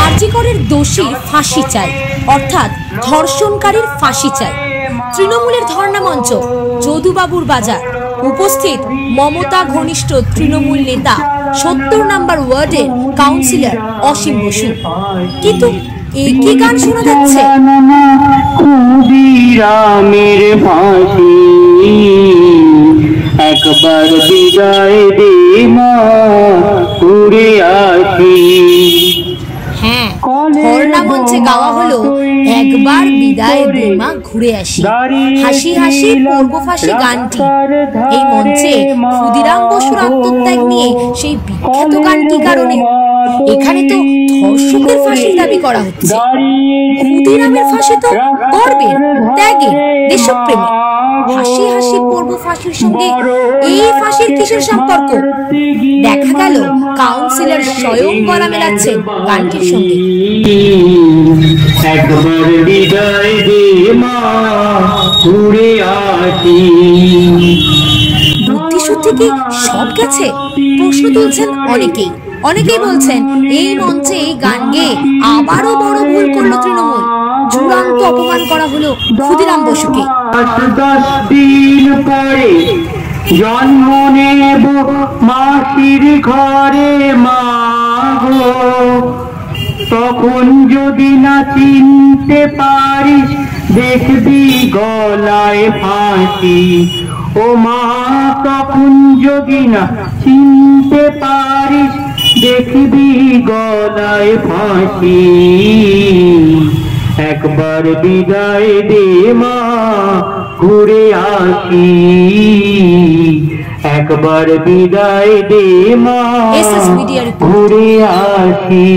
আরজি করের দোষীর ফাঁসি চাই, অর্থাৎ ধর্ষণকারীর ফাঁসি চাই। তৃণমূলের ধর্ণা মঞ্চ যদুবাবুর বাজার, উপস্থিত মমতা ঘনিষ্ঠ তৃণমূল নেতা 70 নম্বর ওয়ার্ডের কাউন্সিলর অসীম বসু। কিন্তু একই গান শোনা যাচ্ছে। একবার বিদায় দে মা ঘুরে আসি। হ্যাঁ, ধর্ণা মঞ্চে গাওয়া হলো একবার বিদায় দে মা ঘুরে আসি। হাসি হাসি পূর্ব ফাঁসি গানটি। এই মঞ্চে ক্ষুদিরাম বসুর আত্মত্যাগ নিয়ে সেই বিখ্যাত গানটি কারণে এখানে তো ধর্ষকের ফাঁসির দাবি করা হচ্ছে। ক্ষুদিরামের ফাঁসি তো গর্বের, ত্যাগের, দেশপ্রেমী। হাসি হাসি পূর্ব ফাঁসির সঙ্গে এই ফাঁসির কিসের সম্পর্ক? দেখা গেল কাউন্সিলর স্বয়ং গলা মেলাচ্ছেন গানটির সঙ্গে। একবার বিদায় দে মা ঘুরে আসি। বুদ্ধিশুদ্ধি কি সব গেছে? প্রশ্ন তুলছেন অনেকেই। অনেকেই বলছেন এই মঞ্চে এই গান গেয়ে আবারও বড় ভুল করলো তৃণমূল। চূড়ান্ত অপমান করা হলো ক্ষুদিরাম বসুকে। 10 দিন পরে জন্ম নেব মাসির ঘরে মা গো, তখন যদি না চিনতে পারিস দেখবি গলায় ফাঁসি। ও মা, তখন যদি না চিনতে পারিস দেখবি গলায় ফাঁসি। একবার বিদায় দে মা ঘুরে আসি। একবার বিদায় দে মা ঘুরে আসি।